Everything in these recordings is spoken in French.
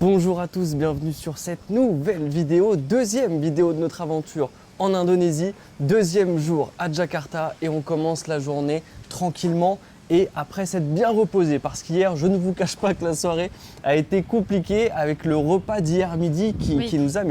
Bonjour à tous, bienvenue sur cette nouvelle vidéo, deuxième vidéo de notre aventure en Indonésie, deuxième jour à Jakarta et on commence la journée tranquillement et après s'être bien reposé parce qu'hier, je ne vous cache pas que la soirée a été compliquée avec le repas d'hier midi qui nous a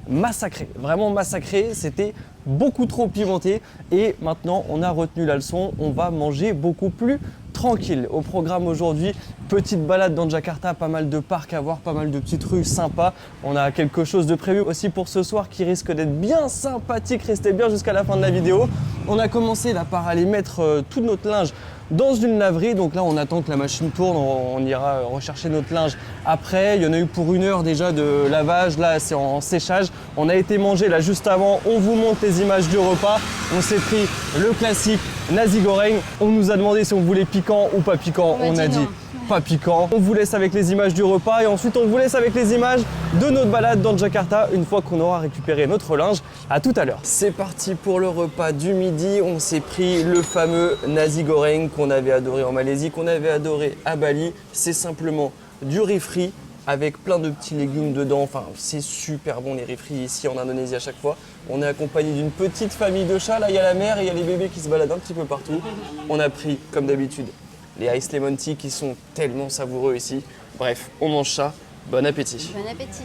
massacré, vraiment massacré, c'était beaucoup trop pimenté et maintenant on a retenu la leçon, on va manger beaucoup plus tranquille. Au programme aujourd'hui, petite balade dans Jakarta, pas mal de parcs à voir, pas mal de petites rues sympas. On a quelque chose de prévu aussi pour ce soir qui risque d'être bien sympathique. Restez bien jusqu'à la fin de la vidéo. On a commencé là par aller mettre tout notre linge dans une laverie. Donc là, on attend que la machine tourne. On ira rechercher notre linge après. Il y en a eu pour 1 heure déjà de lavage. Là, c'est en séchage. On a été manger là juste avant. On vous montre les images du repas. On s'est pris le classique nasi goreng. On nous a demandé si on voulait piquant ou pas piquant. On a dit pas piquant. On vous laisse avec les images du repas et ensuite on vous laisse avec les images de notre balade dans Jakarta une fois qu'on aura récupéré notre linge. À tout à l'heure. C'est parti pour le repas du midi. On s'est pris le fameux nasi goreng qu'on avait adoré en Malaisie, qu'on avait adoré à Bali. C'est simplement du riz frit avec plein de petits légumes dedans. Enfin, c'est super bon les riz frits ici en Indonésie à chaque fois. On est accompagné d'une petite famille de chats. Là, il y a la mère et il y a les bébés qui se baladent un petit peu partout. On a pris, comme d'habitude, les ice lemon tea qui sont tellement savoureux ici. Bref, on mange ça. Bon appétit. Bon appétit.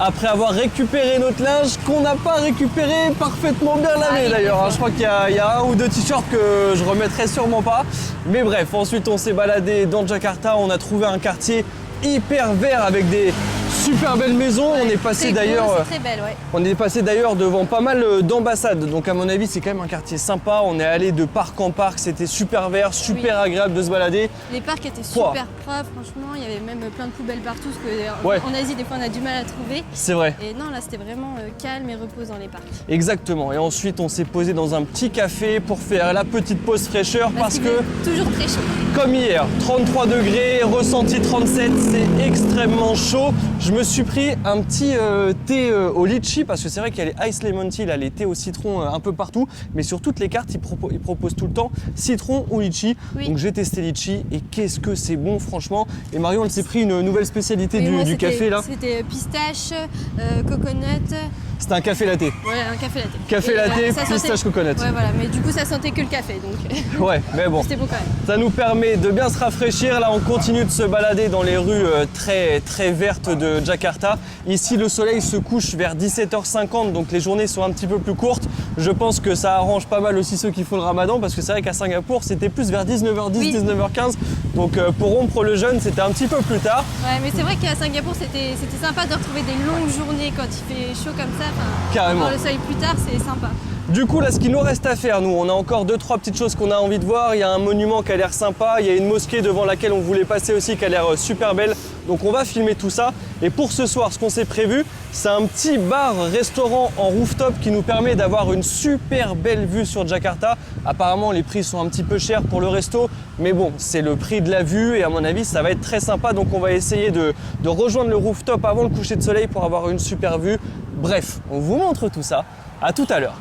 Après avoir récupéré notre linge qu'on n'a pas récupéré parfaitement bien lavé d'ailleurs. Je crois qu'il y a 1 ou 2 t-shirts que je remettrai sûrement pas. Mais bref, ensuite on s'est baladé dans Jakarta, on a trouvé un quartier hyper vert avec des Super belle maison, Ouais, on est passé très beau, d'ailleurs. c'est très belle, ouais. On est passé d'ailleurs devant pas mal d'ambassades, donc à mon avis c'est quand même un quartier sympa. On est allé de parc en parc, c'était super vert, super agréable de se balader. Les parcs étaient super propres, franchement, il y avait même plein de poubelles partout, ce que Ouais. en Asie des fois on a du mal à trouver. C'est vrai. Et non, là c'était vraiment calme et reposant les parcs. Exactement. Et ensuite on s'est posé dans un petit café pour faire la petite pause fraîcheur parce qu'il que fait toujours très chaud. comme hier, 33 degrés, ressenti 37, c'est extrêmement chaud. Je me suis pris un petit thé au litchi parce que c'est vrai qu'il y a les ice lemon tea, là, les thés au citron un peu partout, mais sur toutes les cartes, ils proposent tout le temps citron ou litchi. Oui. Donc j'ai testé litchi et qu'est-ce que c'est bon franchement. Et Marion, elle s'est pris une nouvelle spécialité du café là. C'était pistache, coconut. C'était un café latte. Ouais, un café latte. Café latte, ça pistache sentait... coconut. Ouais, voilà, mais du coup ça sentait que le café, donc Ouais, mais bon. c'était bon quand même. Ça nous permet de bien se rafraîchir. Là, on continue de se balader dans les rues très vertes de Jakarta. Ici, le soleil se couche vers 17h50, donc les journées sont un petit peu plus courtes. Je pense que ça arrange pas mal aussi ceux qui font le ramadan, parce que c'est vrai qu'à Singapour, c'était plus vers 19h10, oui. 19h15. Donc pour rompre le jeûne, c'était un petit peu plus tard. Ouais, mais c'est vrai qu'à Singapour, c'était sympa de retrouver des longues journées quand il fait chaud comme ça. Carrément. Voir le soleil plus tard, c'est sympa. Du coup, là, ce qu'il nous reste à faire, nous, on a encore 2-3 petites choses qu'on a envie de voir. Il y a un monument qui a l'air sympa, il y a une mosquée devant laquelle on voulait passer aussi qui a l'air super belle. Donc on va filmer tout ça. Et pour ce soir, ce qu'on s'est prévu, c'est un petit bar-restaurant en rooftop qui nous permet d'avoir une super belle vue sur Jakarta. Apparemment, les prix sont un petit peu chers pour le resto, mais bon, c'est le prix de la vue et à mon avis, ça va être très sympa. Donc on va essayer de rejoindre le rooftop avant le coucher de soleil pour avoir une super vue. Bref, on vous montre tout ça. À tout à l'heure.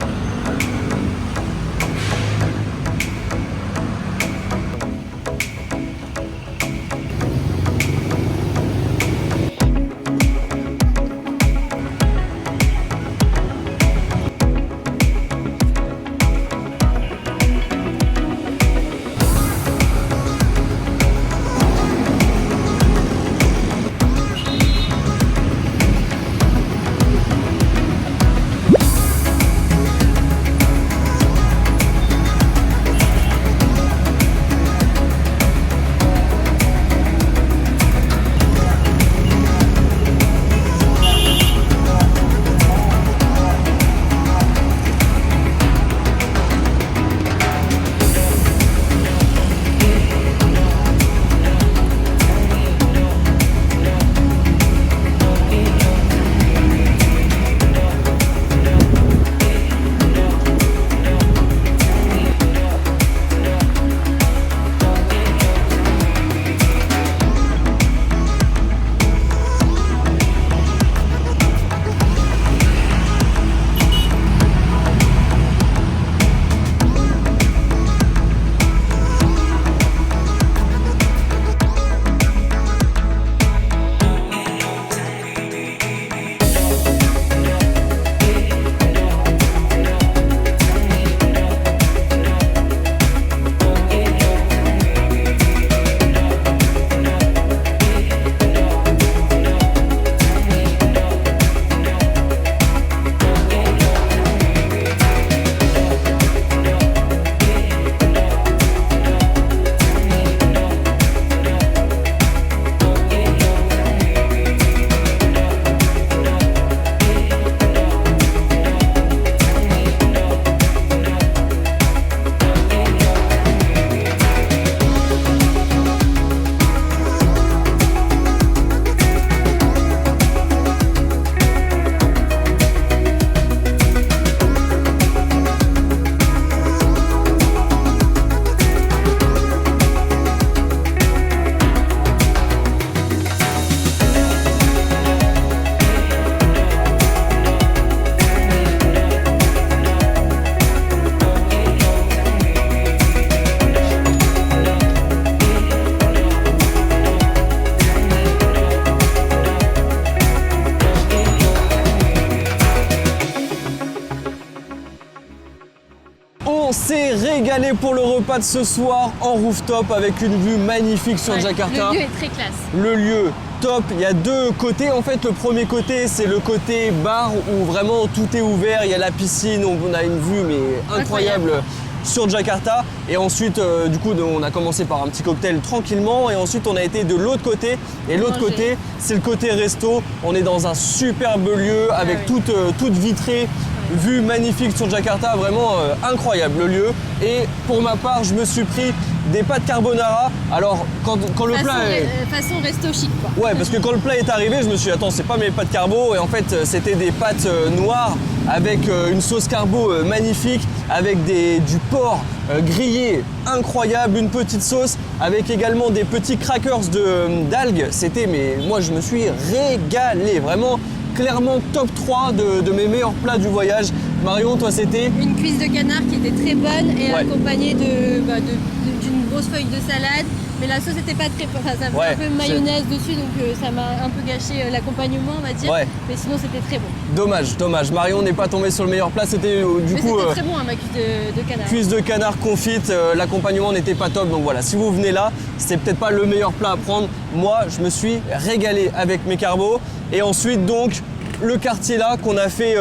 On s'est régalé pour le repas de ce soir en rooftop avec une vue magnifique sur Jakarta. Le lieu est très classe. Le lieu top, il y a deux côtés. En fait, le premier côté, c'est le côté bar où vraiment tout est ouvert. Il y a la piscine, on a une vue mais incroyable sur Jakarta. Et ensuite, du coup, on a commencé par un petit cocktail tranquillement. Et ensuite, on a été de l'autre côté. Et l'autre côté, c'est le côté resto. On est dans un superbe lieu avec toute vitrée. Vue magnifique sur Jakarta, vraiment incroyable le lieu. Et pour ma part, je me suis pris des pâtes carbonara. Alors quand le plat est... façon resto chic quoi. Ouais, parce que quand le plat est arrivé, je me suis dit attends, c'est pas mes pâtes carbo. Et en fait, c'était des pâtes noires avec une sauce carbo magnifique, avec du porc grillé incroyable, une petite sauce, avec également des petits crackers d'algues. C'était, mais moi je me suis régalé, vraiment. Clairement top 3 de mes meilleurs plats du voyage. Marion, toi c'était? Une cuisse de canard qui était très bonne et accompagnée d'une grosse feuille de salade. Mais la sauce n'était pas très... Enfin, ça avait un peu de mayonnaise dessus, donc ça m'a un peu gâché l'accompagnement, on va dire. Ouais. Mais sinon, c'était très bon. Dommage, dommage. Marion n'est pas tombée sur le meilleur plat. C'était du coup... C'était très bon, hein, ma cuisse de canard. Cuisse de canard confite. L'accompagnement n'était pas top. Donc voilà, si vous venez là, c'est peut-être pas le meilleur plat à prendre. Moi, je me suis régalé avec mes carbos. Et ensuite, donc, le quartier là qu'on a fait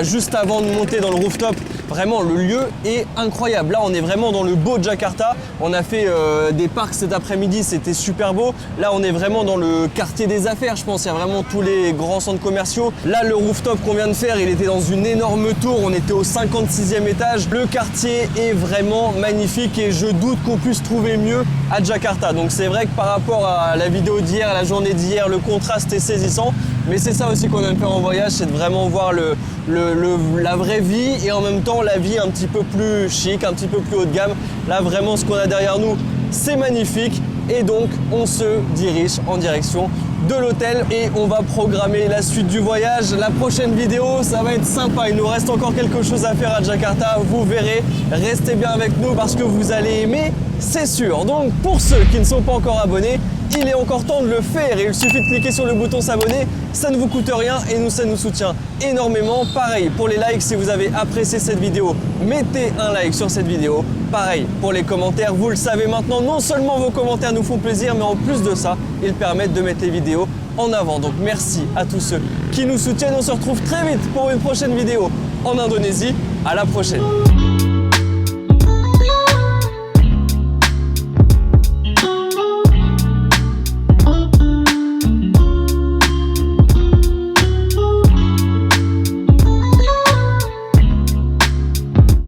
juste avant de monter dans le rooftop. Vraiment, le lieu est incroyable. Là, on est vraiment dans le beau Jakarta. On a fait des parcs cet après-midi, c'était super beau. Là, on est vraiment dans le quartier des affaires, je pense. Il y a vraiment tous les grands centres commerciaux. Là, le rooftop qu'on vient de faire, il était dans une énorme tour. On était au 56e étage. Le quartier est vraiment magnifique et je doute qu'on puisse trouver mieux à Jakarta. Donc, c'est vrai que par rapport à la vidéo d'hier, à la journée d'hier, le contraste est saisissant. Mais c'est ça aussi qu'on aime faire en voyage, c'est de vraiment voir la vraie vie et en même temps la vie un petit peu plus chic, un petit peu plus haut de gamme. Là vraiment ce qu'on a derrière nous, c'est magnifique et donc on se dirige en direction de l'hôtel et on va programmer la suite du voyage. La prochaine vidéo, ça va être sympa. Il nous reste encore quelque chose à faire à Jakarta, vous verrez. Restez bien avec nous parce que vous allez aimer, c'est sûr. Donc pour ceux qui ne sont pas encore abonnés, il est encore temps de le faire et il suffit de cliquer sur le bouton s'abonner, ça ne vous coûte rien et nous ça nous soutient énormément. Pareil pour les likes, si vous avez apprécié cette vidéo, mettez un like sur cette vidéo. Pareil pour les commentaires, vous le savez maintenant, non seulement vos commentaires nous font plaisir, mais en plus de ça, ils permettent de mettre les vidéos en avant. Donc merci à tous ceux qui nous soutiennent, on se retrouve très vite pour une prochaine vidéo en Indonésie. À la prochaine.